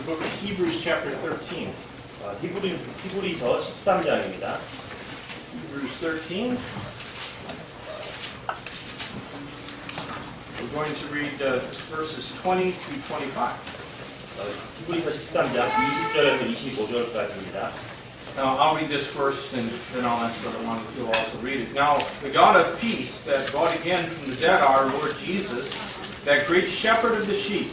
the book of Hebrews chapter 13. 히브리서 13장입니다. Hebrews 13. We're going to read verses 20 to 25. 히브리서 13장 20절에서 25절까지입니다. Now, I'll read this first, and then I'll ask Brother Juan to also read it. Now, the God of peace that brought again from the dead our Lord Jesus, that great shepherd of the sheep,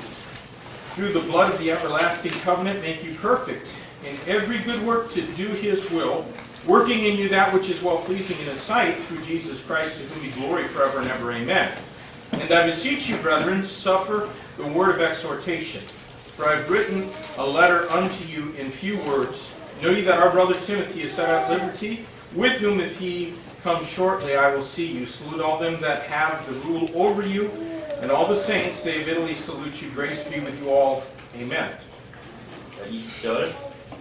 through the blood of the everlasting covenant, make you perfect in every good work to do His will, working in you that which is well-pleasing in His sight, through Jesus Christ, to whom be glory forever and ever. Amen. And I beseech you, brethren, suffer the word of exhortation. For I have written a letter unto you in few words. Know ye that our brother Timothy is set at liberty, with whom if he come shortly I will see you. Salute all them that have the rule over you, and all the saints. They of Italy salute you. Grace be with you all. Amen. 20절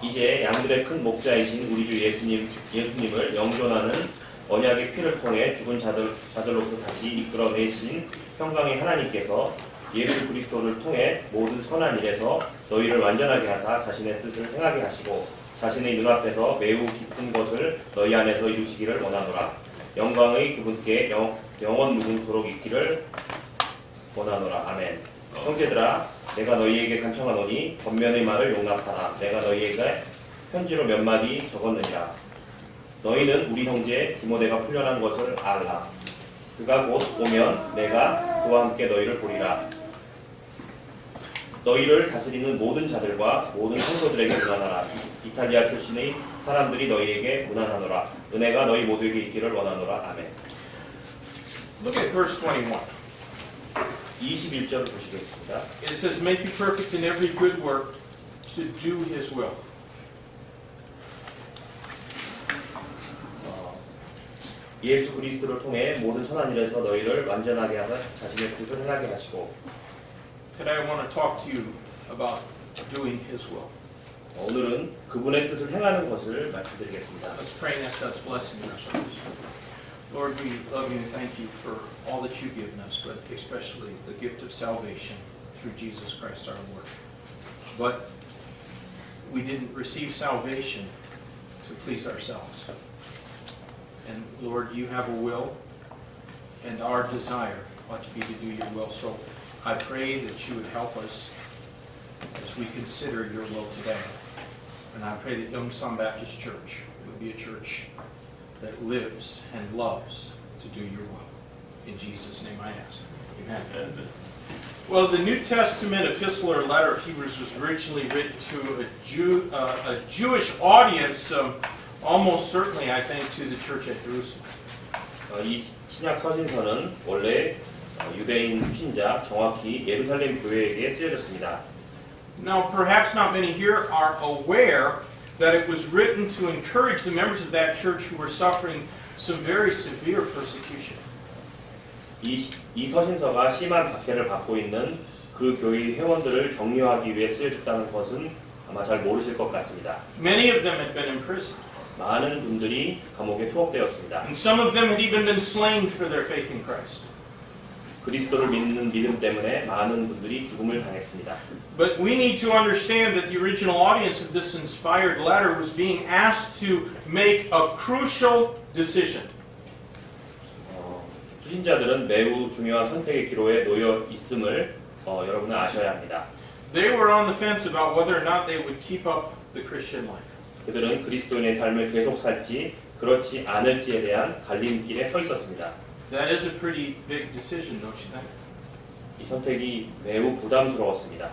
이제 양들의 큰 목자이신 우리 주 예수님을 영존하는 언약의 피를 통해 죽은 자들로부터 다시 이끌어내신 평강의 하나님께서 예수 그리스도를 통해 모든 선한 일에서 너희를 완전하게 하사 자신의 뜻을 행하게 하시고 자신의 눈앞에서 매우 깊은 것을 너희 안에서 이루시기를 원하노라. 영광의 그분께 영원 무궁토록 있기를 원하노라. 아멘. 형제들아, 내가 너희에게 간청하노니 겉면의 말을 용납하라. 내가 너희에게 편지로 몇 마디 적었느니라. 너희는 우리 형제 디모데가 풀려난 것을 알라. 그가 곧 오면 내가 그와 함께 너희를 보리라. 너희를 다스리는 모든 자들과 모든 성도들에게 문안하라. 이탈리아 출신의 사람들이 너희에게 문안하노라. 은혜가 너희 모두에게 있기를 원하노라. 아멘. Look at verse 21. 21절을 보시겠습니다. It says, make you perfect in every good work to do His will. 예수 그리스도를 통해 모든 선한 일에서 너희를 완전하게 하사 자신의 뜻을 행하게 하시고. Today I want to talk to you about doing His will. 오늘은 그분의 뜻을 행하는 것을 말씀드리겠습니다. Let's pray and ask God's blessing in our service. Lord, we love you and thank you for all that you've given us, but especially the gift of salvation through Jesus Christ our Lord. But we didn't receive salvation to please ourselves. And Lord, you have a will, and our desire ought to be to do your will. So I pray that you would help us as we consider your will today. And I pray that Youngsan Baptist Church would be a church that lives and loves to do your will. In Jesus' name I ask. Amen. Well, the New Testament epistle or letter of Hebrews was originally written to a Jewish audience, almost certainly, I think, to the church at Jerusalem. 이 신약 서신서는 원래 유대인 신자, 정확히 예루살렘 교회에게 쓰여졌습니다. Now, perhaps not many here are aware that it was written to encourage the members of that church who were suffering some very severe persecution. 이 서신서가 심한 박해를 받고 있는 그 교회 회원들을 격려하기 위해 쓰여졌다는 것은 아마 잘 모르실 것 같습니다. Many of them had been imprisoned. 많은 분들이 감옥에 투옥되었습니다. And some of them had even been slain for their faith in Christ. 그리스도를 믿는 믿음 때문에 많은 분들이 죽음을 당했습니다. But we need to understand that the original audience of this inspired letter was being asked to make a crucial decision. 수신자들은 매우 중요한 선택의 기로에 놓여 있음을 여러분은 아셔야 합니다. They were on the fence about whether or not they would keep up the Christian life. 그들은 그리스도인의 삶을 계속 살지 그렇지 않을지에 대한 갈림길에 서 있었습니다. That is a pretty big decision, don't you think? 이 선택이 매우 부담스러웠습니다.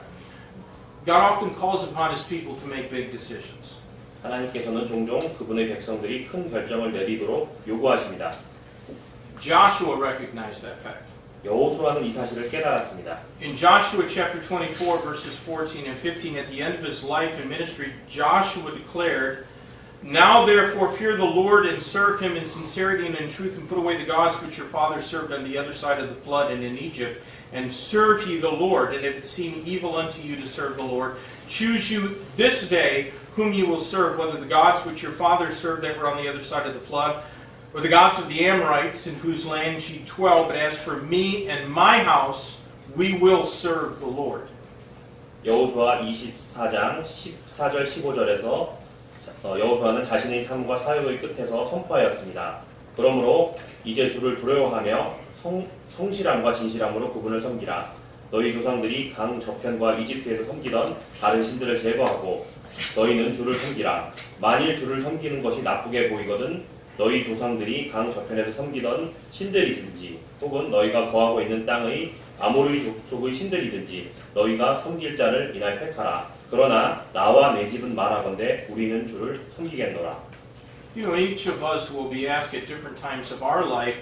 God often calls upon His people to make big decisions. 하나님께서는 종종 그분의 백성들이 큰 결정을 내리도록 요구하십니다. Joshua recognized that fact. 여호수아는 이 사실을 깨달았습니다. In Joshua chapter 24, verses 14 and 15, at the end of his life and ministry, Joshua declared, Now therefore fear the Lord and serve Him in sincerity and in truth, and put away the gods which your fathers served on the other side of the flood and in Egypt, and serve ye the Lord. And if it seem evil unto you to serve the Lord, choose you this day whom you will serve, whether the gods which your fathers served that were on the other side of the flood, or the gods of the Amorites in whose land ye dwell. But as for me and my house, we will serve the Lord. 여호수아 24장 14절 15절에서 여호수아는 자신의 삶과 사역의 끝에서 선포하였습니다. 그러므로 이제 주를 두려워하며 성실함과 진실함으로 그분을 섬기라. 너희 조상들이 강 저편과 이집트에서 섬기던 다른 신들을 제거하고 너희는 주를 섬기라. 만일 주를 섬기는 것이 나쁘게 보이거든 너희 조상들이 강 저편에서 섬기던 신들이든지 혹은 너희가 거하고 있는 땅의 아모리 족속의 신들이든지 너희가 섬길 자를 이날 택하라. 그러나 나와 내 집은 말하건대 우리는 주를 섬기겠노라. You know, each of us will be asked at different times of our life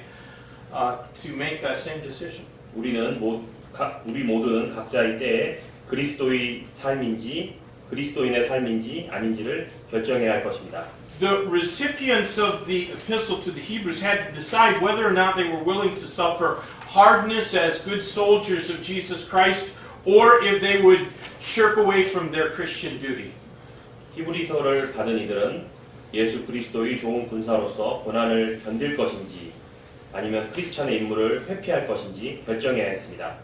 to make that same decision. 우리 모두는 각자의 때에 그리스도의 삶인지 그리스도인의 삶인지 아닌지를 결정해야 할 것입니다. The recipients of the epistle to the Hebrews had to decide whether or not they were willing to suffer hardness as good soldiers of Jesus Christ, or if they would shirk away from their Christian duty. 히브리서를 받은 이들은 예수 그리스도의 좋은 군사로서 고난을 견딜 것인지 아니면 크리스천의 임무를 회피할 것인지 결정해야 했습니다.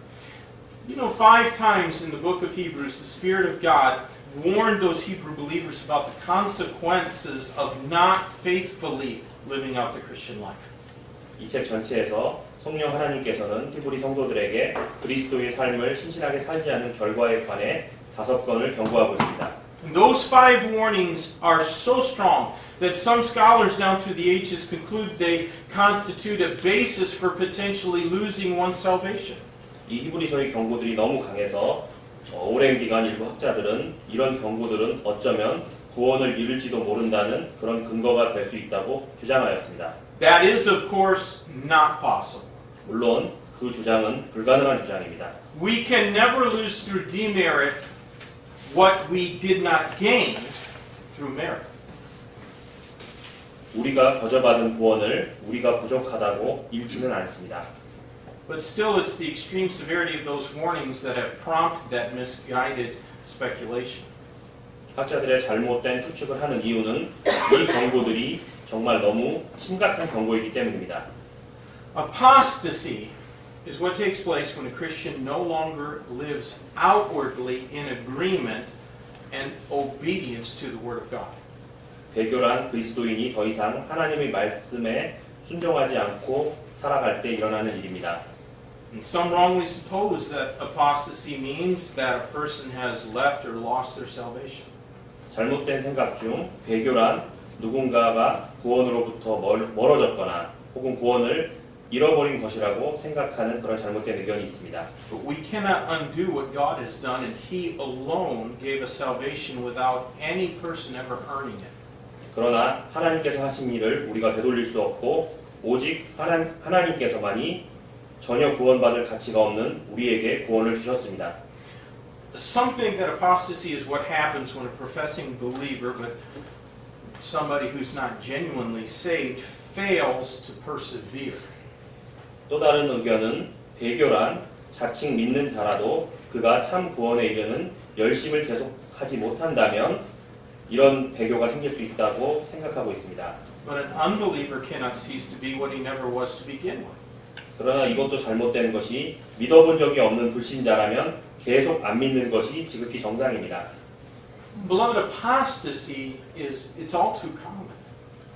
You know, 5 times in the book of Hebrews, the Spirit of God warned those Hebrew believers about the consequences of not faithfully living out the Christian life. 이 책 전체에서 성령 하나님께서는 히브리 성도들에게 그리스도의 삶을 신실하게 살지 않은 결과에 관해 5번을 경고하고 있습니다. And those 5 warnings are so strong that some scholars down through the ages conclude they constitute a basis for potentially losing one's salvation. 이 히브리서의 경고들이 너무 강해서 오랜 기간 일부 학자들은 이런 경고들은 어쩌면 구원을 이룰지도 모른다는 그런 근거가 될 수 있다고 주장하였습니다. That is, of course, not possible. 물론 그 주장은 불가능한 주장입니다. We can never lose through demerit what we did not gain through merit. 우리가 거저받은 구원을 우리가 부족하다고 잃지는 않습니다. But still, it's the extreme severity of those warnings that have prompted that misguided speculation. 학자들의 잘못된 추측을 하는 이유는 이 경고들이 정말 너무 심각한 경고이기 때문입니다. Apostasy is what takes place when a Christian no longer lives outwardly in agreement and obedience to the Word of God. 배교란 그리스도인이 더 이상 하나님의 말씀에 순종하지 않고 살아갈 때 일어나는 일입니다. And some wrongly suppose that apostasy means that a person has left or lost their salvation. 잘못된 생각 중 배교란 누군가가 구원으로부터 멀어졌거나 혹은 구원을 잃어버린 것이라고 생각하는 그런 잘못된 의견이 있습니다. But we cannot undo what God has done, and He alone gave us salvation without any person ever earning it. 그러나 하나님께서 하신 일을 우리가 되돌릴 수 없고 오직 하나님께서만이 전혀 구원받을 가치가 없는 우리에게 구원을 주셨습니다. Some think that apostasy is what happens when a professing believer, but somebody who's not genuinely saved, fails to persevere. 또 다른 의견은 배교란 자칭 믿는 자라도 그가 참 구원에 이르는 열심을 계속하지 못한다면 이런 배교가 생길 수 있다고 생각하고 있습니다. But an unbeliever cannot cease to be what he never was to begin with. 그러나 이것도 잘못된 것이 믿어본 적이 없는 불신자라면 계속 안 믿는 것이 지극히 정상입니다. Beloved, apostasy it's all too common.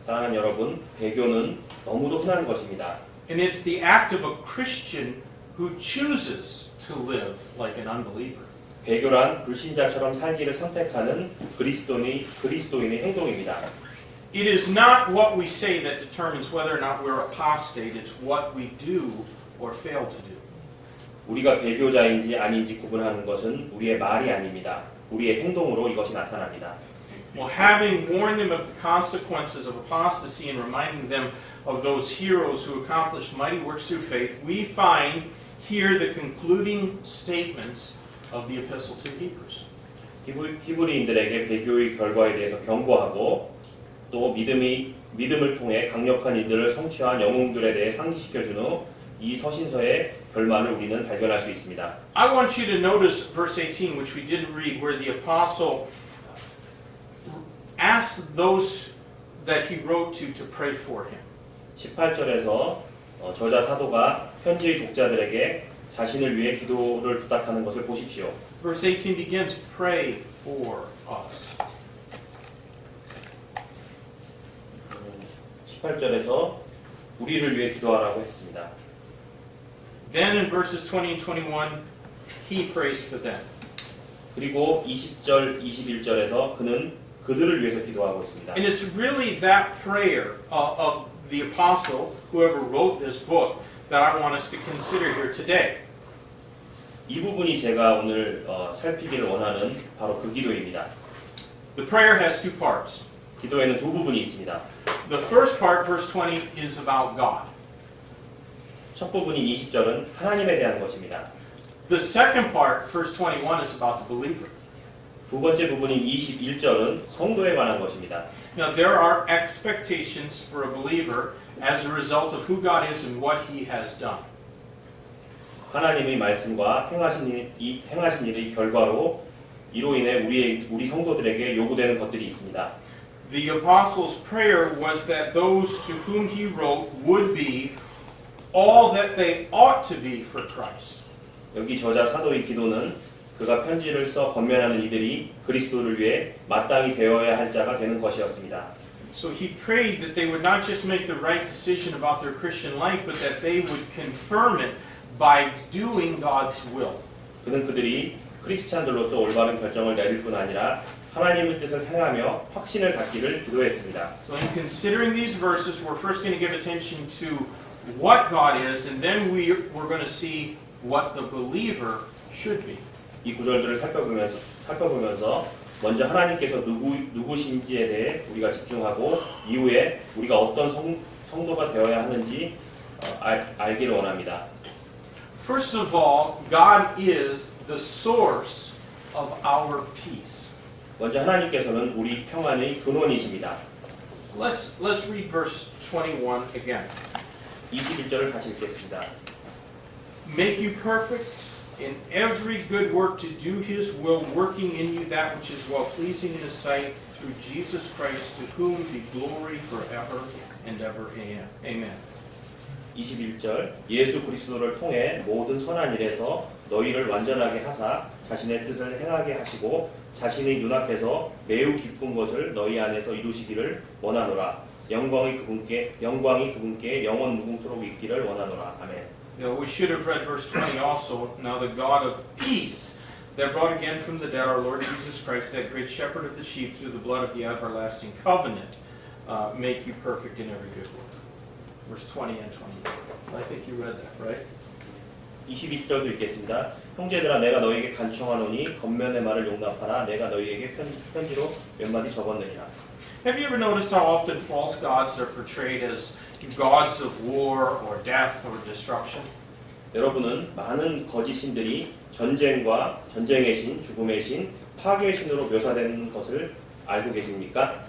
사랑하는 여러분, 배교는 너무도 흔한 것입니다. And it's the act of a Christian who chooses to live like an unbeliever. 배교란 불신자처럼 살기를 선택하는 그리스도인의 행동입니다. It is not what we say that determines whether or not we're apostate. It's what we do or fail to do. 우리가 배교자인지 아닌지 구분하는 것은 우리의 말이 아닙니다. 우리의 행동으로 이것이 나타납니다. Well, having warned them of the consequences of apostasy and reminding them of those heroes who accomplished mighty works through faith, we find here the concluding statements of the epistle to Hebrews. 히브리인들에게 배교의 결과에 대해서 경고하고 또 믿음을 통해 강력한 일들을 성취한 영웅들에 대해 상기시켜준 후 이 서신서의 결말을 우리는 발견할 수 있습니다. I want you to notice verse 18, which we didn't read, where the apostle asks those that he wrote to pray for him. 18절에서 저자 사도가 편지의 독자들에게 자신을 위해 기도를 부탁하는 것을 보십시오. Verse 18 begins, pray for us. 18절에서 우리를 위해 기도하라고 했습니다. Then in verses 20 and 21, he prays for them. 그리고 20절, 21절에서 그는 그들을 위해서 기도하고 있습니다. And it's really that prayer of the apostle, whoever wrote this book, that I want us to consider here today. 이 부분이 제가 오늘 살피기를 원하는 바로 그 기도입니다. The prayer has two parts. 기도에는 두 부분이 있습니다. The first part, verse 20, is about God. 첫 부분인 20절은 하나님에 대한 것입니다. The second part, verse 21, is about the believer. 두 번째 부분인 21절은 성도에 관한 것입니다. Now, there are expectations for a believer as a result of who God is and what he has done. 하나님의 말씀과 행하신 일의 결과로 이로 인해 우리 성도들에게 요구되는 것들이 있습니다. The apostles' prayer was that those to whom he wrote would be all that they ought to be for Christ. 여기 저자 사도의 기도는 그가 편지를 써 권면하는 이들이 그리스도를 위해 마땅히 되어야 할 자가 되는 것이었습니다. So he prayed that they would not just make the right decision about their Christian life, but that they would confirm it by doing God's will. 그는 그들이 크리스찬들로서 올바른 결정을 내릴 뿐 아니라 하나님의 뜻을 행하며 확신을 갖기를 기도했습니다. So in considering these verses, we're first going to give attention to what God is, and then we're going to see what the believer should be. 이 구절들을 살펴보면서 먼저 하나님께서 누구신지에 대해 우리가 집중하고 이후에 우리가 어떤 성도가 되어야 하는지 알기를 원합니다. First of all, God is the source of our peace. 먼저 하나님께서는 우리 평안의 근원이십니다. Let's read verse 21 again. 21절을 다시 읽겠습니다. Make you perfect in every good work to do His will, working in you that which is well-pleasing in His sight, through Jesus Christ, to whom be glory forever and ever. Amen. 21절 예수 그리스도를 통해 모든 선한 일에서 너희를 완전하게 하사 자신의 뜻을 행하게 하시고 자신의 눈앞에서 매우 기쁜 것을 너희 안에서 이루시기를 원하노라. 영광이 그분께 영원 무궁토록 있기를 원하노라. 아멘. We should have read verse 20 also. Now the God of peace that brought again from the dead our Lord Jesus Christ, that great shepherd of the sheep, through the blood of the everlasting covenant, make you perfect in every good work. Verse 20 and 21. I think you read that, right? 22절도 읽겠습니다. 형제들아 내가 너희에게 간청하노니 겉면의 말을 용납하라. 내가 너희에게 편지로 몇 마디 적었느니라. Have you ever noticed how often false gods are portrayed as gods of war or death or destruction? 여러분은 많은 거짓 신들이 전쟁과 전쟁의 신, 죽음의 신, 파괴의 신으로 묘사되는 것을 알고 계십니까?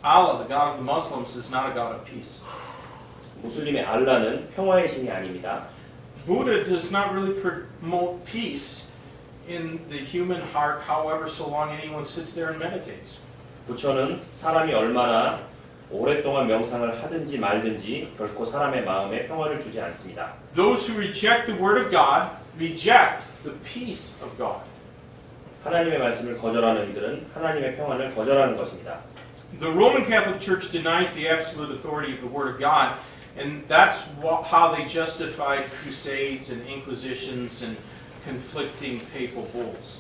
Allah, the god of the Muslims, is not a god of peace. 무슬림의 알라는 평화의 신이 아닙니다. Buddha does not really promote peace in the human heart, however, so long anyone sits there and meditates. 부처는 사람이 얼마나 오랫동안 명상을 하든지 말든지 결코 사람의 마음에 평화를 주지 않습니다. Those who reject the word of God reject the peace of God. 하나님의 말씀을 거절하는 이들은 하나님의 평안을 거절하는 것입니다. The Roman Catholic Church denies the absolute authority of the word of God, and that's how they justified crusades and inquisitions and conflicting papal bulls.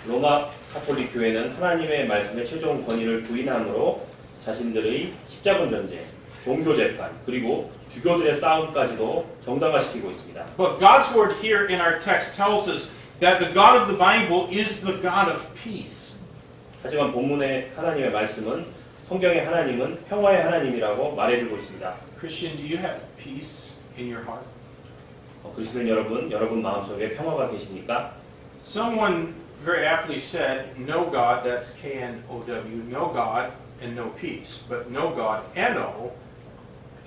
로마 가톨릭 교회는 하나님의 말씀의 최종 권위를 부인함으로 자신들의 십자군 전쟁, 종교 재판, 그리고 주교들의 싸움까지도 정당화시키고 있습니다. But God's word here in our text tells us that the God of the Bible is the God of peace. 하지만 본문의 하나님의 말씀은 성경의 하나님은 평화의 하나님이라고 말해주고 있습니다. Christian, do you have peace in your heart? 그리스도인 여러분 마음속에 평화가 계십니까? Someone very aptly said, "No God," that's K-N-O-W, no God and no peace, but no God, N-O,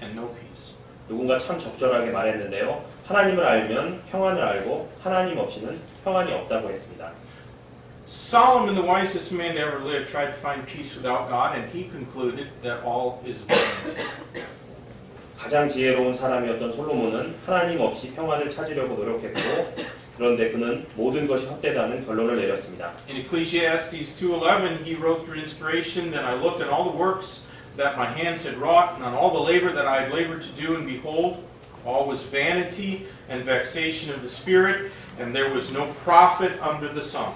and no peace. 누군가 참 적절하게 말했는데요. 하나님을 알면 평안을 알고 하나님 없이는 평안이 없다고 했습니다. Solomon, the wisest man to ever live, tried to find peace without God, and he concluded that all is vain. 가장 지혜로운 사람이었던 솔로몬은 하나님 없이 평안을 찾으려고 노력했고 그런데 그는 모든 것이 헛되다는 결론을 내렸습니다. In Ecclesiastes 2:11, he wrote through inspiration, Then I looked at all the works that my hands had wrought, and on all the labor that I had labored to do, and behold, all was vanity and vexation of the spirit, and there was no profit under the sun.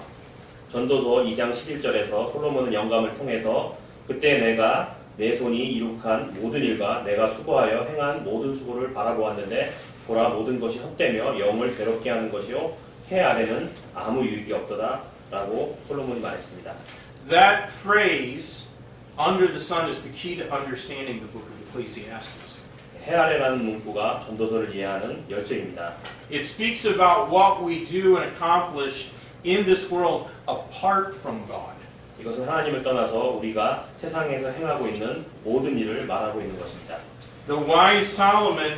전도서 2장 11절에서 솔로몬은 영감을 통해서 그때 내가 내 손이 이룩한 모든 일과 내가 수고하여 행한 모든 수고를 바라보았는데 보라 모든 것이 헛되며 영을 괴롭게 하는 것이요 해 아래는 아무 유익이 없도다라고 솔로몬이 말했습니다. That phrase, under the sun, is the key to understanding the book of Ecclesiastes. 해 아래라는 문구가 전도서를 이해하는 열쇠입니다. It speaks about what we do and accomplish in this world apart from God. 이것은 하나님을 떠나서 우리가 세상에서 행하고 있는 모든 일을 말하고 있는 것입니다. The wise Solomon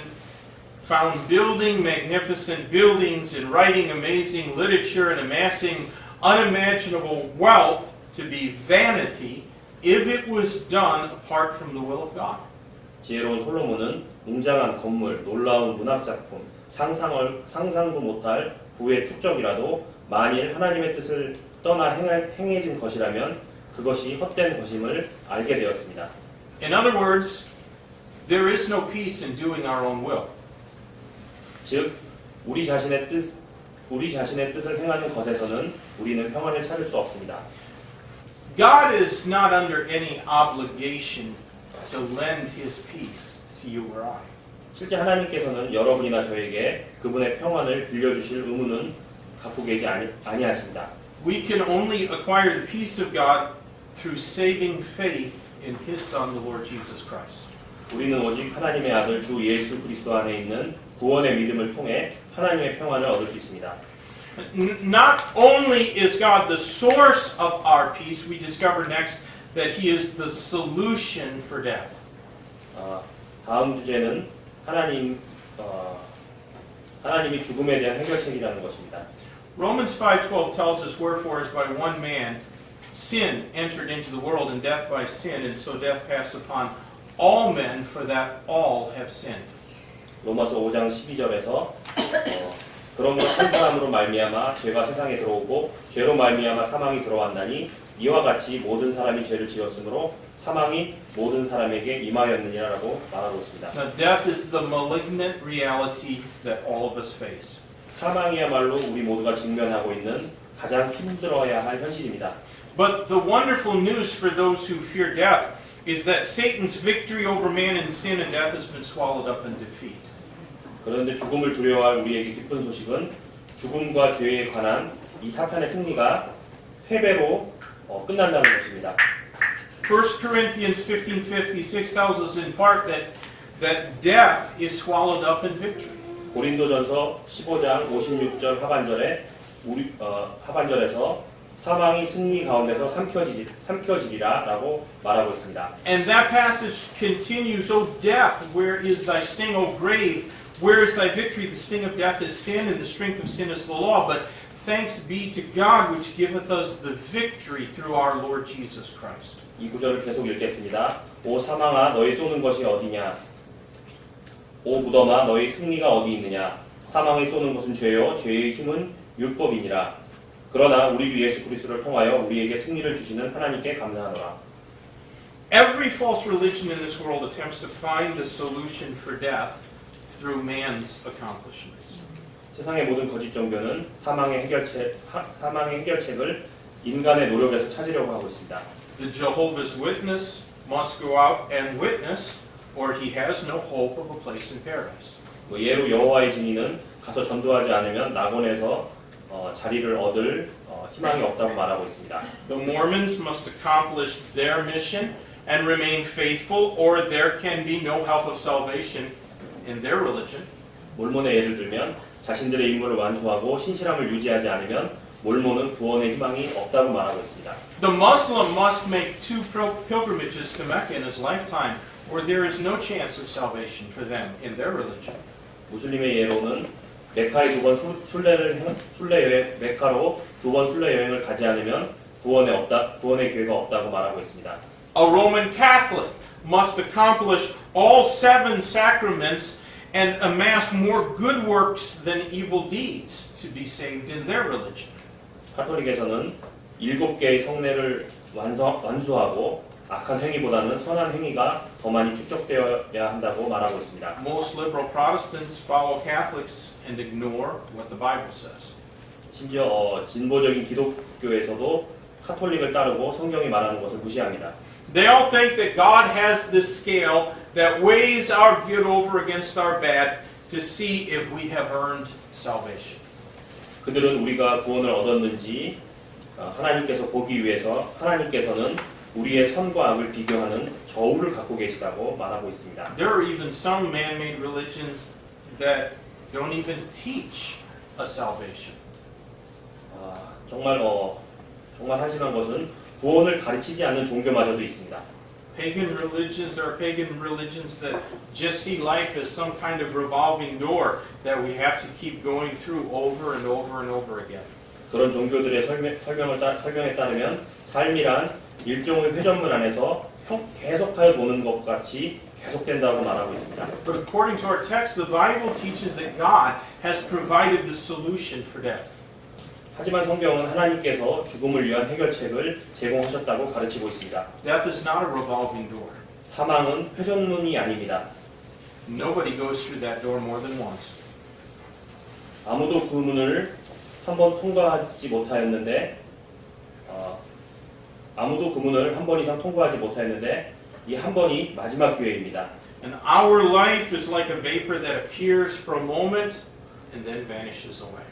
found building magnificent buildings and writing amazing literature and amassing unimaginable wealth to be vanity if it was done apart from the will of God. 지혜로운 솔로몬은 웅장한 건물, 놀라운 문학작품, 상상도 못할 부의 축적이라도 만일 하나님의 뜻을 떠나 행해진 것이라면 그것이 헛된 것임을 알게 되었습니다. In other words, there is no peace in doing our own will. 즉, 우리 자신의 뜻을 행하는 것에서는 우리는 평안을 찾을 수 없습니다. God is not under any obligation to lend His peace to you or I. 실제 하나님께서는 여러분이나 저에게 그분의 평안을 빌려주실 의무는 갖고 계지 아니하십니다. We can only acquire the peace of God through saving faith in His Son, the Lord Jesus Christ. 우리는 오직 하나님의 아들 주 예수 그리스도 안에 있는 구원의 믿음을 통해 하나님의 평안을 얻을 수 있습니다. Not only is God the source of our peace, we discover next that He is the solution for death. 다음 주제는 하나님이 죽음에 대한 해결책이라는 것입니다. Romans 5:12 tells us, Wherefore as by one man sin entered into the world, and death by sin, and so death passed upon all men, for that all have sinned. 로마서 5장 12절에서 그러므로 한 사람으로 말미암아 죄가 세상에 들어오고 죄로 말미암아 사망이 들어왔나니 이와 같이 모든 사람이 죄를 지었으므로 사망이 모든 사람에게 임하였느니라라고 말하고 있습니다. Now, death is the malignant reality that all of us face. 사망이야말로 우리 모두가 직면하고 있는 가장 힘들어야 할 현실입니다. But the wonderful news for those who fear death is that Satan's victory over man in sin and death has been swallowed up in defeat. 그런데 죽음을 두려워할 우리에게 기쁜 소식은 죽음과 죄에 관한 이 사탄의 승리가 패배로 끝난다는 것입니다. 1 Corinthians 15:56 tells us in part that death is swallowed up in victory. 고린도전서 15장 56절 하반절에서 사망이 승리 가운데서 삼켜지리라라고 말하고 있습니다. And that passage continues, O death, where is thy sting? O grave, where is thy victory? The sting of death is sin, and the strength of sin is the law. But thanks be to God, which giveth us the victory through our Lord Jesus Christ. 이 구절을 계속 읽겠습니다. 오 사망아 너희 쏘는 것이 어디냐? 오 무덤아 너희 승리가 어디 있느냐? 사망이 쏘는 것은 죄요 죄의 힘은 율법이니라. 그러나 우리 주 예수 그리스도를 통하여 우리에게 승리를 주시는 하나님께 감사하노라. Every false religion in this world attempts to find the solution for death through man's accomplishments. 세상의 모든 거짓 종교는 사망의 해결책을 인간의 노력에서 찾으려고 하고 있습니다. The Jehovah's Witness must go out and witness, or he has no hope of a place in paradise. 예로 여호와의 증인은 가서 전도하지 않으면 낙원에서 자리를 얻을 희망이 없다고 말하고 있습니다. The Mormons must accomplish their mission and remain faithful, or there can be no help of salvation in their religion. 몰몬의 예를 들면 자신들의 임무를 완수하고 신실함을 유지하지 않으면 몰몬은 구원의 희망이 없다고 말하고 있습니다. The Muslim must make 2 pilgrimages to Mecca in his lifetime, or there is no chance of salvation for them in their religion. 무슬림의 예로는 메카로 2번 순례 여행을 가지 않으면 구원의 기회가 없다고 말하고 있습니다. A Roman Catholic must accomplish all 7 sacraments and amass more good works than evil deeds to be saved in their religion. 카톨릭에서는 7개의 성례를 완수하고 악한 행위보다는 선한 행위가 더 많이 축적되어야 한다고 말하고 있습니다. Most liberal Protestants follow Catholics and ignore what the Bible says. 심지어 진보적인 기독교에서도 카톨릭을 따르고 성경이 말하는 것을 무시합니다. They all think that God has this scale that weighs our good over against our bad to see if we have earned salvation. 그들은 우리가 구원을 얻었는지 하나님께서 보기 위해서 하나님께서는 우리의 선과 악을 비교하는 저울을 갖고 계시다고 말하고 있습니다. There are even some man-made religions that don't even teach a salvation. 정말 한심한 것은 구원을 가르치지 않는 종교마저도 있습니다. Pagan religions are pagan religions that just see life as some kind of revolving door that we have to keep going through over and over and over again. 그런 종교들의 설명에 따르면 삶이란 일종의 회전문 안에서 계속하여 도는 것 같이 계속된다고 말하고 있습니다. But according to our text, the Bible teaches that God has provided the solution for death. 하지만 성경은 하나님께서 죽음을 위한 해결책을 제공하셨다고 가르치고 있습니다. Death is not a revolving door. 사망은 회전문이 아닙니다. Nobody goes through that door more than once. 아무도 그 문을 한 번 통과하지 못하였는데 이 한 번이 마지막 기회입니다. And our life is like a vapor that appears for a moment and then vanishes away.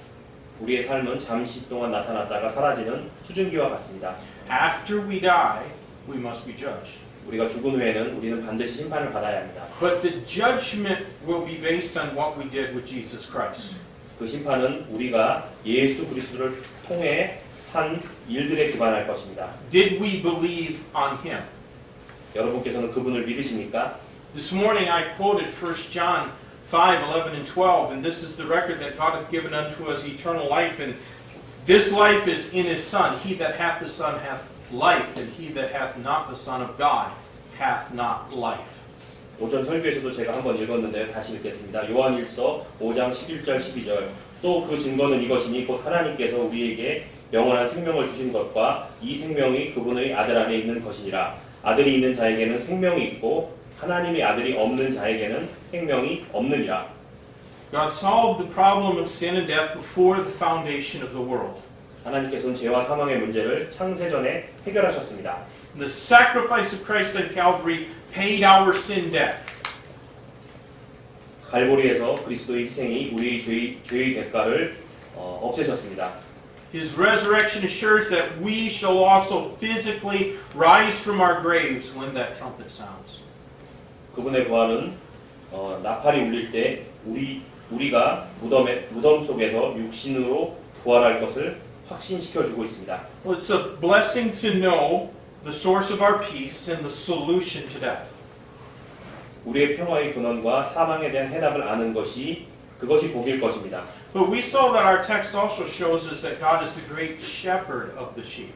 우리의 삶은 잠시 동안 나타났다가 사라지는 수증기와 같습니다. After we die, we must be judged. 우리가 죽은 후에는 우리는 반드시 심판을 받아야 합니다. But the judgment will be based on what we did with Jesus Christ. 그 심판은 우리가 예수 그리스도를 통해 한 일들에 기반할 것입니다. Did we believe on Him? 여러분께서는 그분을 믿으십니까? This morning I quoted 1 John 5:11 and 12, and this is the record that God hath given unto us eternal life, and this life is in His Son. He that hath the Son hath life, and he that hath not the Son of God hath not life. 오전 설교에서도 제가 한번 읽었는데 다시 읽겠습니다. 요한일서 5장 11절 12절 또 그 증거는 이것이니 곧 하나님께서 우리에게 영원한 생명을 주신 것과 이 생명이 그분의 아들 안에 있는 것이니라. 아들이 있는 자에게는 생명이 있고 하나님의 아들이 없는 자에게는 생명이 없느니라. God solved the problem of sin and death before the foundation of the world. 하나님께서는 죄와 사망의 문제를 창세전에 해결하셨습니다. The sacrifice of Christ on Calvary paid our sin debt. 갈보리에서 그리스도의 희생이 우리의 죄의 대가를 없애셨습니다. His resurrection assures that we shall also physically rise from our graves when that trumpet sounds. 그분의 부활은 나팔이 울릴 때 우리가 무덤 속에서 육신으로 부활할 것을 확신시켜 주고 있습니다. Well, it's a blessing to know the source of our peace and the solution to death. 우리의 평화의 근원과 사망에 대한 해답을 아는 그것이 복일 것입니다. But we saw that our text also shows us that God is the great shepherd of the sheep.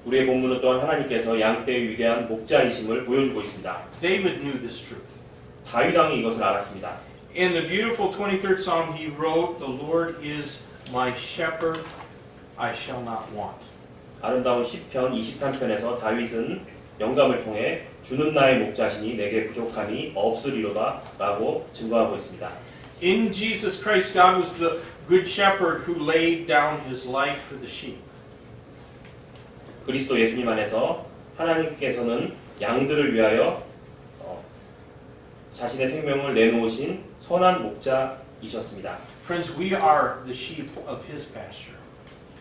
우리의 본문은 또한 하나님께서 양떼의 위대한 목자이심을 보여주고 있습니다. David knew this truth. 다윗 왕이 이것을 알았습니다. In the beautiful 23rd Psalm, he wrote, "The Lord is my shepherd, I shall not want." 아름다운 시편 23편에서 다윗은 영감을 통해 주는 나의 목자시니 내게 부족함이 없으리로다 라고 증거하고 있습니다. In Jesus Christ, God was the good shepherd who laid down his life for the sheep. 그리스도 예수님 안에서 하나님께서는 양들을 위하여 자신의 생명을 내놓으신 선한 목자이셨습니다. Friends, we are the sheep of his pasture.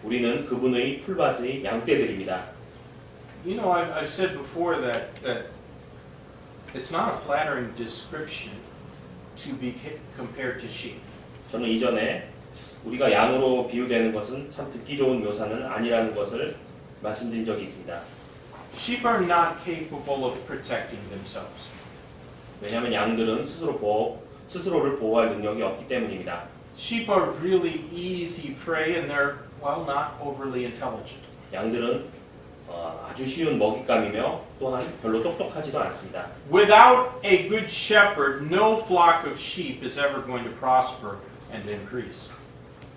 우리는 그분의 풀밭의 양떼들입니다. You know, I've said before that it's not a flattering description to be compared to sheep. 저는 이전에 우리가 양으로 비유되는 것은 참 듣기 좋은 묘사는 아니라는 것을 말씀드린 적이 있습니다. Sheep are not capable of protecting themselves. 왜냐하면 양들은 스스로를 보호할 능력이 없기 때문입니다. Sheep are really easy prey and they're, well, not overly intelligent. 양들은 아주 쉬운 먹잇감이며 또한 별로 똑똑하지도 않습니다. Without a good shepherd, no flock of sheep is ever going to prosper and increase.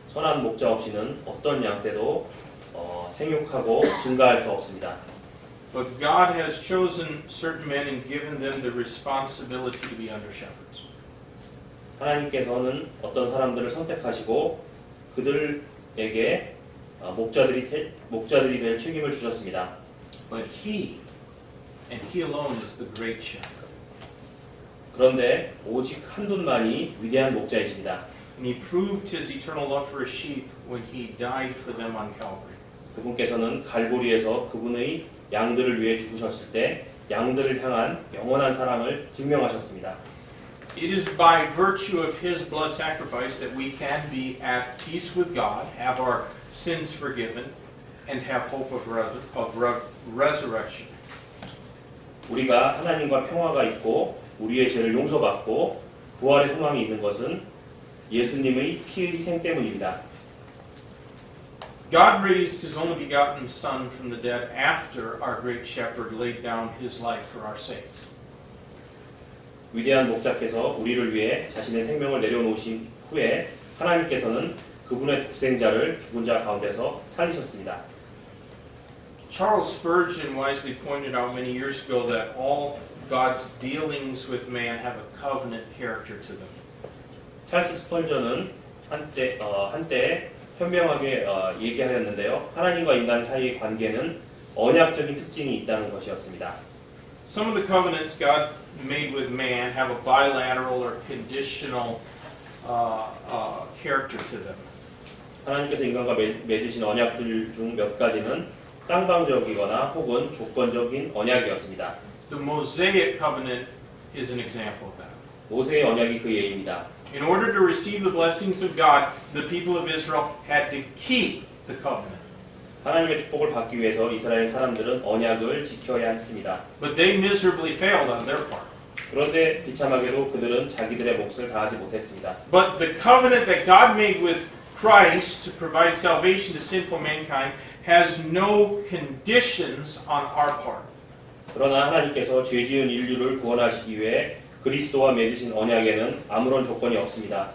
선한 목자 없이는 어떤 양떼도 생육하고 증가할 수 없습니다. But God has chosen certain men and given them the responsibility to be under shepherds. 하나님께서는 어떤 사람들을 선택하시고 그들에게 목자들이 될 책임을 주셨습니다. But He, and He alone, is the great shepherd. 그런데 오직 한 분만이 위대한 목자이십니다. And He proved His eternal love for His sheep when He died for them on Calvary. 그분께서는 갈보리에서 그분의 양들을 위해 죽으셨을 때 양들을 향한 영원한 사랑을 증명하셨습니다. It is by virtue of His blood sacrifice that we can be at peace with God, have our sins forgiven, and have hope of resurrection. 우리가 하나님과 평화가 있고 우리의 죄를 용서받고 부활의 소망이 있는 것은 예수님의 피의 희생 때문입니다. God raised His only begotten Son from the dead after our great shepherd laid down His life for our sakes. 위대한 목자께서 우리를 위해 자신의 생명을 내려놓으신 후에 하나님께서는 그분의 독생자를 죽은 자 가운데서 살리셨습니다. Charles Spurgeon wisely pointed out many years ago that all God's dealings with man have a covenant character to them. 찰스 스펄전은 한때 현명하게 얘기하였는데요. 하나님과 인간 사이의 관계는 언약적인 특징이 있다는 것이었습니다. Some of the covenants God made with man have a bilateral or conditional character to them. 하나님께서 인간과 맺으신 언약들 중 몇 가지는 쌍방적이거나 혹은 조건적인 언약이었습니다. The Mosaic covenant is an example of that. 모세의 언약이 그 예입니다. In order to receive the blessings of God, the people of Israel had to keep the covenant. 하나님의 축복을 받기 위해서 이스라엘 사람들은 언약을 지켜야 했습니다. But they miserably failed on their part. 그런데 비참하게도 그들은 자기들의 몫을 다하지 못했습니다. But the covenant that God made with Christ to provide salvation to sinful mankind has no conditions on our part. 그러나 하나님께서 죄지은 인류를 구원하시기 위해 그리스도와 맺으신 언약에는 아무런 조건이 없습니다.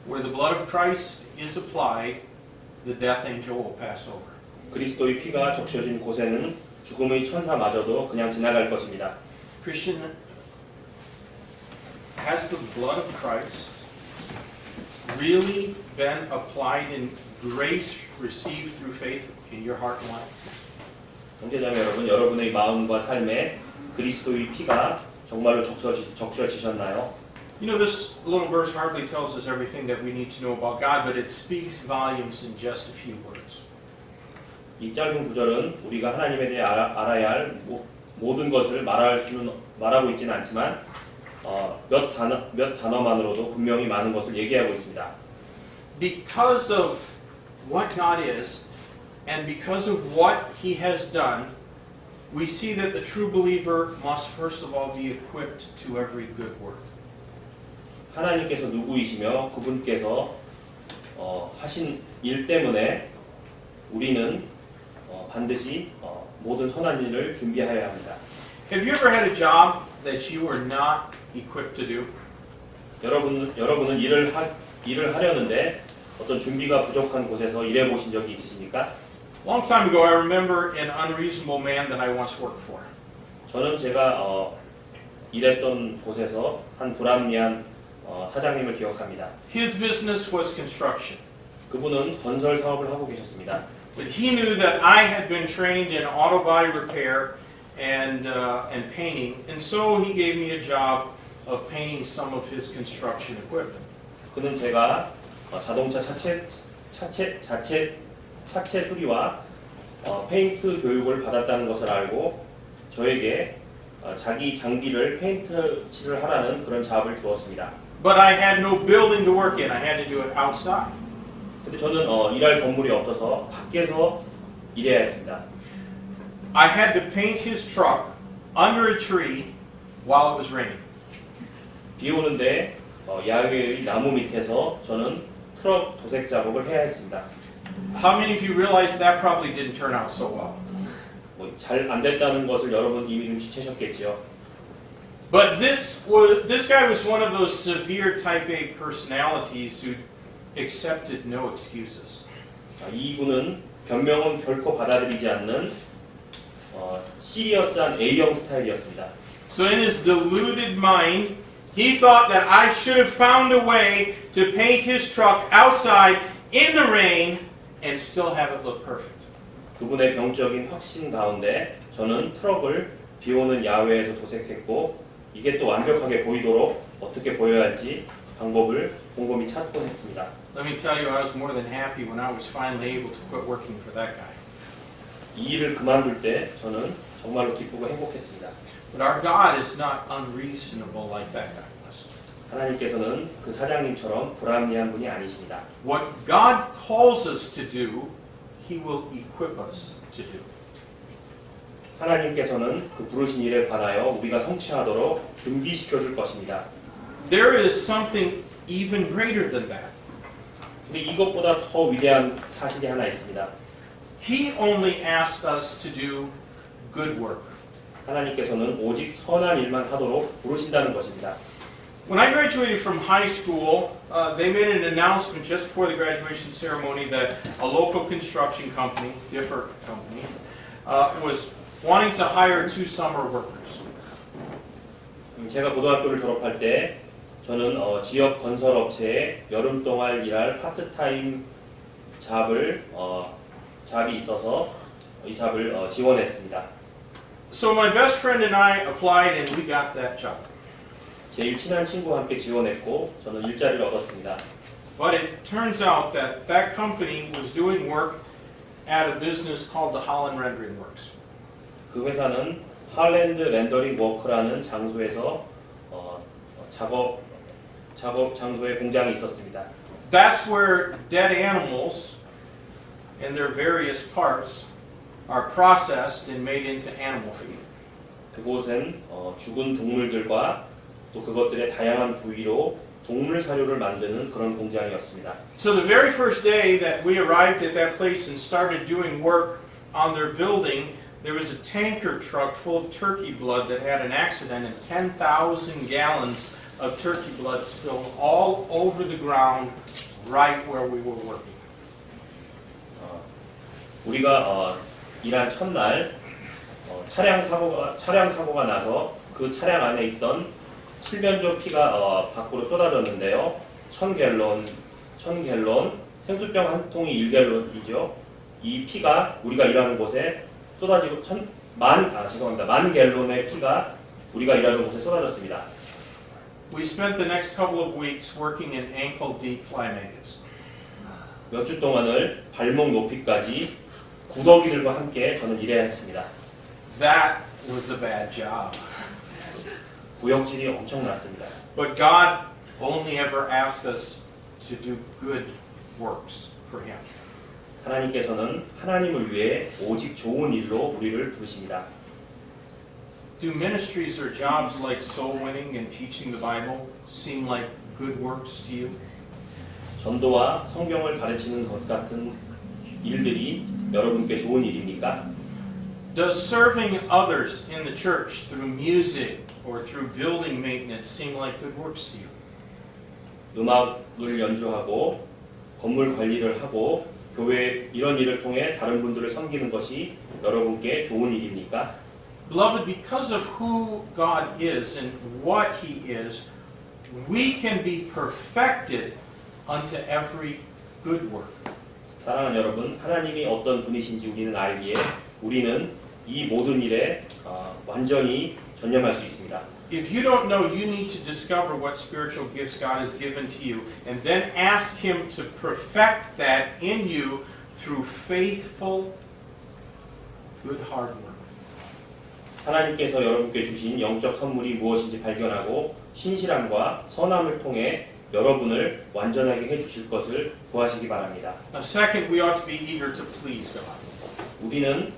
Where the blood of Christ is applied, the death angel will pass over. 그리스도의 피가 적셔진 곳에는 죽음의 천사마저도 그냥 지나갈 것입니다. Christian, has the blood of Christ really been applied in grace received through faith in your heart and life? 형제자매 여러분, 여러분의 마음과 삶에 그리스도의 피가 정말로 적셔지셨나요? You know, this little verse hardly tells us everything that we need to know about God, but it speaks volumes in just a few words. 이 짧은 구절은 우리가 하나님에 대해 알아야 할 모든 것을 말하고 있지는 않지만 몇 단어만으로도 분명히 많은 것을 얘기하고 있습니다. Because of what God is, and because of what He has done, we see that the true believer must first of all be equipped to every good work. 하나님께서 누구이시며 그분께서 하신 일 때문에 우리는 반드시 모든 선한 일을 준비하여야 합니다. Have you ever had a job that you were not equipped to do? 여러분은 일을 하려는데 어떤 준비가 부족한 곳에서 일해 보신 적이 있으십니까? Long time ago, I remember an unreasonable man that I once worked for. 저는 제가 일했던 곳에서 한 불합리한 사장님을 기억합니다. His business was construction. 그분은 건설 사업을 하고 계셨습니다. But he knew that I had been trained in auto body repair and painting, and so he gave me a job of painting some of his construction equipment. 그는 제가 자동차 차체 수리와 페인트 교육을 받았다는 것을 알고 저에게 자기 장비를 페인트 칠을 하라는 그런 작업을 주었습니다. But I had no building to work in. I had to do it outside. 근데 저는 일할 건물이 없어서 밖에서 일해야 했습니다. I had to paint his truck under a tree while it was raining. 비 오는데 야외의 나무 밑에서 저는 트럭 도색 작업을 해야 했습니다. How many of you realize that probably didn't turn out so well? 잘 안 됐다는 것을 여러분 이미 눈치채셨겠죠. But this guy was one of those severe type A personalities who accepted no excuses. 이분은 변명은 결코 받아들이지 않는 시리어스한 A형 스타일이었습니다. So in his deluded mind, he thought that I should have found a way to paint his truck outside in the rain and still have it look perfect. 그분의 병적인 확신 가운데 저는 트럭을 비 오는 야외에서 도색했고 이게 또 완벽하게 보이도록 어떻게 보여야 할지 방법을 곰곰이 찾곤 했습니다. Let me tell you, I was more than happy when I was finally able to quit working for that guy. 이 일을 그만둘 때 저는 정말로 기쁘고 행복했습니다. But our God is not unreasonable like that guy was. 하나님께서는 그 사장님처럼 불합리한 분이 아니십니다. What God calls us to do, He will equip us to do. 하나님께서는 그 부르신 일에 관하여 우리가 성취하도록 준비시켜 줄 것입니다. There is something even greater than that. 근데 이것보다 더 위대한 사실이 하나 있습니다. He only asks us to do good work. 하나님께서는 오직 선한 일만 하도록 부르신다는 것입니다. When I graduated from high school, they made an announcement just before the graduation ceremony that a local construction company, different company, was wanting to hire 2 summer workers. 제가 고등학교를 졸업할 때 저는 지역 건설업체에 여름 동안 일할 파트타임 잡이 있어서 이 잡을 지원했습니다. So my best friend and I applied and we got that job. 제일 친한 친구와 함께 지원했고 저는 일자리를 얻었습니다. But it turns out that that company was doing work at a business called the Holland Rendering Works. 그 회사는 할랜드 렌더링 워크라는 장소에서 작업 장소에 공장이 있었습니다. That's where dead animals and their various parts are processed and made into animal feed. 그곳엔 죽은 동물들과 또 그것들의 다양한 부위로 동물 사료를 만드는 그런 공장이었습니다. So the very first day that we arrived at that place and started doing work on their building, there was a tanker truck full of turkey blood that had an accident and 10,000 gallons of turkey blood spilled all over the ground right where we were working. 우리가 일한 첫날 차량 사고가 나서 그 차량 안에 있던 7변조 피가 밖으로 쏟아졌는데요. 1000갤런 생수병 한 통이 1갤런이죠. 이 피가 우리가 일하는 곳에 쏟아지고 만 갤런의 피가 우리가 일하는 곳에 쏟아졌습니다. We spent the next couple of weeks working in ankle deep fly maggots. 몇 주 동안을 발목 높이까지 구더기들과 함께 저는 일해야 했습니다. That was a bad job. 구역질이 엄청났습니다. But God only ever asked us to do good works for Him. 하나님께서는 하나님을 위해 오직 좋은 일로 우리를 부르십니다. Do ministries or jobs like soul winning and teaching the Bible seem like good works to you? 전도와 성경을 가르치는 것 같은 일들이 여러분께 좋은 일입니까? Does serving others in the church through music or through building maintenance seem like good works to you? 음악을 연주하고 건물 관리를 하고 교회 이런 일을 통해 다른 분들을 섬기는 것이 여러분께 좋은 일입니까? Beloved, because of who God is and what He is, we can be perfected unto every good work. 사랑하는 여러분, 하나님이 어떤 분이신지 우리는 알기에 우리는 이 모든 일에 완전히 전념할 수 있습니다. If you don't know, you need to discover what spiritual gifts God has given to you and then ask Him to perfect that in you through faithful, good hard work. 하나님께서 여러분께 주신 영적 선물이 무엇인지 발견하고 신실함과 선함을 통해 여러분을 완전하게 해주실 것을 구하시기 바랍니다. Now, second, we ought to be eager to please God. 우리는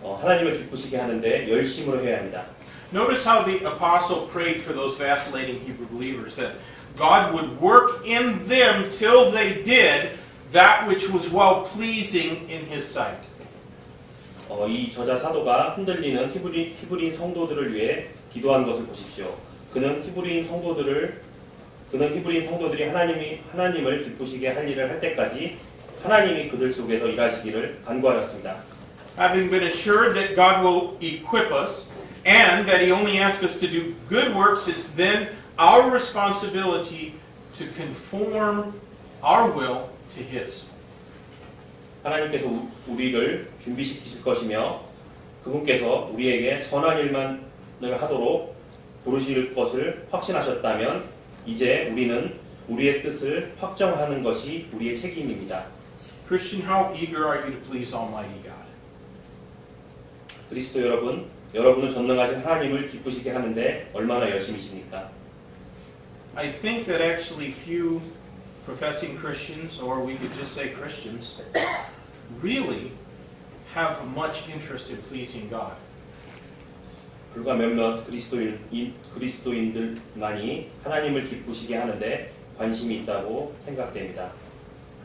하나님을 기쁘시게 하는데 열심으로 해야 합니다. Notice how the apostle prayed for those vacillating Hebrew believers, that God would work in them till they did that which was well-pleasing in His sight. 이 저자 사도가 흔들리는 히브리인 성도들을 위해 기도한 것을 보십시오. 그는 히브리인 성도들이 하나님을 기쁘시게 할 일을 할 때까지 하나님이 그들 속에서 일하시기를 간구하였습니다. Having been assured that God will equip us and that He only asks us to do good works, it's then our responsibility to conform our will to His. 하나님께서 우리를 준비시키실 것이며 그분께서 우리에게 선한 일만을 하도록 부르실 것을 확신하셨다면 이제 우리는 우리의 뜻을 확정하는 것이 우리의 책임입니다. Christian, how eager are you to please Almighty God? 그리스도 여러분, 여러분은 전능하신 하나님을 기쁘시게 하는데 얼마나 열심이십니까? I think that actually few professing Christians, or we could just say Christians, really have much interest in pleasing God. 불과 몇몇 그리스도인들만이 하나님을 기쁘시게 하는데 관심이 있다고 생각됩니다.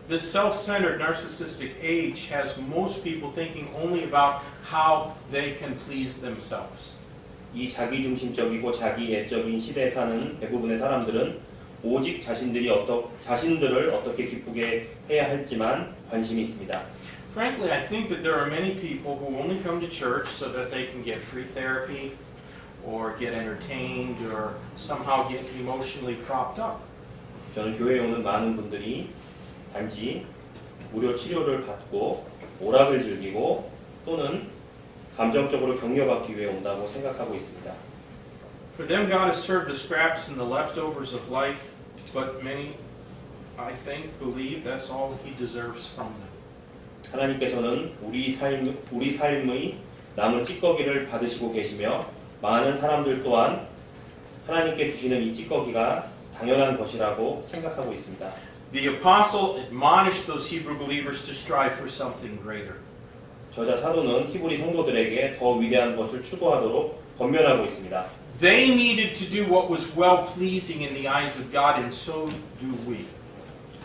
This self-centered narcissistic age has most people thinking only about how they can please themselves. 이 자기중심적이고 자기애적인 시대에 사는 대부분의 사람들은 오직 자신들을 어떻게 기쁘게 해야 할지만 관심이 있습니다. Frankly, I think that there are many people who only come to church so that they can get free therapy or get entertained or somehow get emotionally propped up. 저는 교회에 오는 많은 분들이 단지 무료 치료를 받고 오락을 즐기고 또는 감정적으로 격려받기 위해 온다고 생각하고 있습니다. For them, God has served the scraps and the leftovers of life, but many, I think, believe that's all He deserves from them. 하나님께서는 우리 삶의 남은 찌꺼기를 받으시고 계시며 많은 사람들 또한 하나님께 주시는 이 찌꺼기가 당연한 것이라고 생각하고 있습니다. The apostle admonished those Hebrew believers to strive for something greater. 저자 사도는 히브리 성도들에게 더 위대한 것을 추구하도록 권면하고 있습니다. They needed to do what was well-pleasing in the eyes of God, and so do we.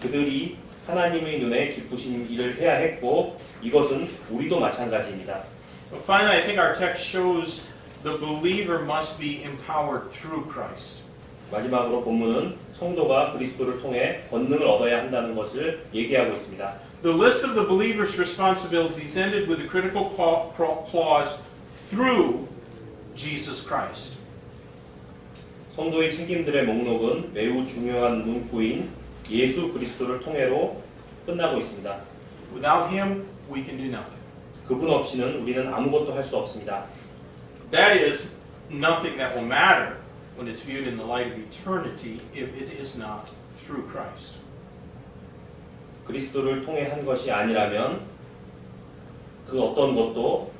그들이 하나님의 눈에 기쁘신 일을 해야 했고 이것은 우리도 마찬가지입니다. But finally, I think our text shows the believer must be empowered through Christ. 마지막으로 본문은 성도가 그리스도를 통해 권능을 얻어야 한다는 것을 얘기하고 있습니다. The list of the believer's responsibilities ended with a critical clause, through Jesus Christ. 성도의 책임들의 목록은 매우 중요한 문구인 예수 그리스도를 통해로 끝나고 있습니다. Without Him, we can do nothing. 그분 없이는 우리는 아무것도 할 수 없습니다. That is nothing that will matter when it's viewed in the light of eternity if it is not through Christ. 그리스도를 통해 한 것이 아니라면 그 어떤 것도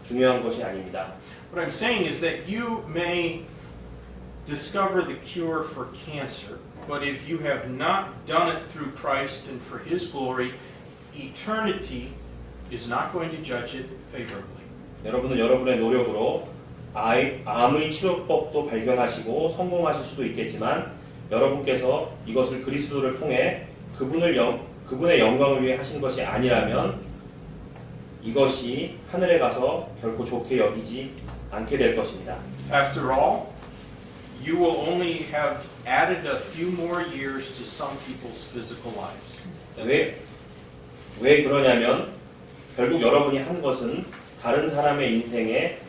중요한 것이 아닙니다. What I'm saying is that you may discover the cure for cancer, but if you have not done it through Christ and for His glory, eternity is not going to judge it favorably. 여러분은 여러분의 노력으로 암의 치료법도 발견하시고 성공하실 수도 있겠지만 여러분께서 이것을 그리스도를 통해 그분의 영광을 위해 하신 것이 아니라면 이것이 하늘에 가서 결코 좋게 여기지 않게 될 것입니다. After all, you will only have added a few more years to some people's physical lives. 왜 그러냐면 결국 여러분이 한 것은 다른 사람의 인생에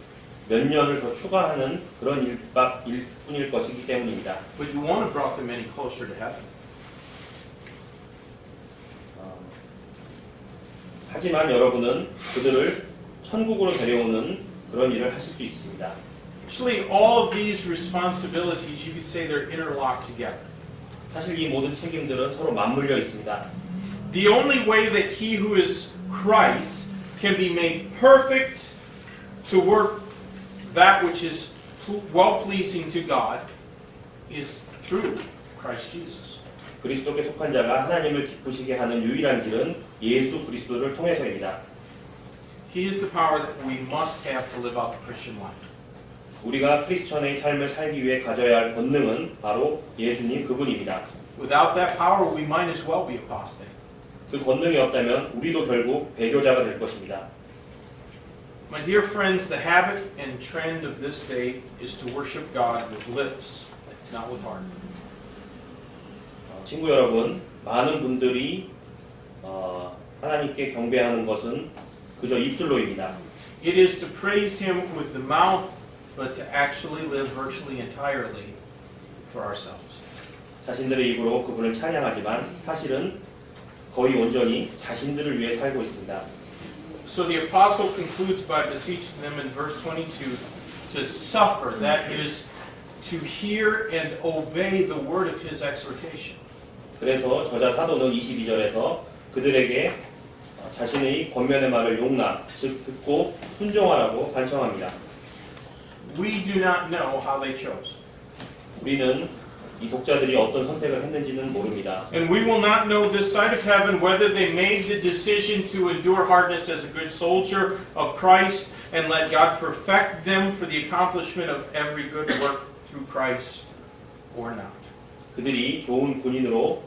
몇 년을 더 추가하는 그런 일뿐일 것이기 때문입니다. But you won't have brought them any closer to heaven. 하지만 여러분은 그들을 천국으로 데려오는 그런 일을 하실 수 있습니다. Actually, all of these responsibilities, you could say they're interlocked together. 사실 이 모든 책임들은 서로 맞물려 있습니다. The only way that he who is Christ can be made perfect to work that which is well-pleasing to God is through Christ Jesus. 그리스도께 속한 자가 하나님을 기쁘시게 하는 유일한 길은 예수 그리스도를 통해서입니다. He is the power that we must have to live out the Christian life. 우리가 크리스천의 삶을 살기 위해 가져야 할 권능은 바로 예수님 그분입니다. Without that power, we might as well be apostate. 그 권능이 없다면 우리도 결국 배교자가 될 것입니다. My dear friends, the habit and trend of this day is to worship God with lips, not with heart. 친구 여러분, 많은 분들이 하나님께 경배하는 것은 그저 입술로입니다. It is to praise Him with the mouth, but to actually live virtually entirely for ourselves. 자신들의 입으로 그분을 찬양하지만 사실은 거의 온전히 자신들을 위해 살고 있습니다. So the apostle concludes by beseeching them in verse 22 to suffer, that is, to hear and obey the word of his exhortation. 그래서 저자 사도는 22절에서 그들에게 자신의 권면의 말을 용납, 즉 듣고 순종하라고 간청합니다. We do not know how they chose. 우리는 이 독자들이 어떤 선택을 했는지는 모릅니다. And we will not know this side of heaven whether they made the decision to endure hardness as a good soldier of Christ and let God perfect them for the accomplishment of every good work through Christ or not. 그들이 좋은 군인으로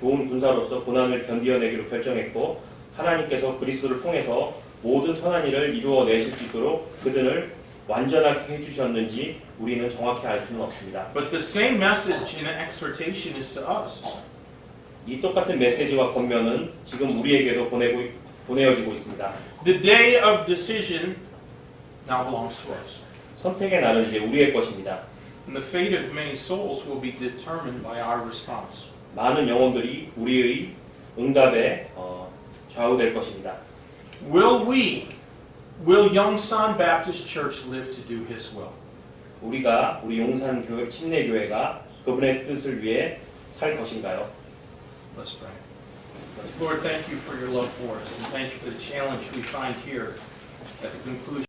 좋은 군사로서 고난을 견디어내기로 결정했고 하나님께서 그리스도를 통해서 모든 선한 일을 이루어내실 수 있도록 그들을 완전하게 해주셨는지 우리는 정확히 알 수는 없습니다. But the same message in exhortation is to us. 이 똑같은 메시지와 권면은 지금 우리에게도 보내어지고 있습니다. The day of decision now belongs to us. 선택의 날은 이제 우리의 것입니다. And the fate of many souls will be determined by our response. 많은 영혼들이 우리의 응답에 좌우될 것입니다. Will Yongsan Baptist Church live to do His will? 우리 용산 침례교회가 그분의 뜻을 위해 살 것인가요? Let's pray. Lord, thank you for your love for us, and thank you for the challenge we find here at the conclusion.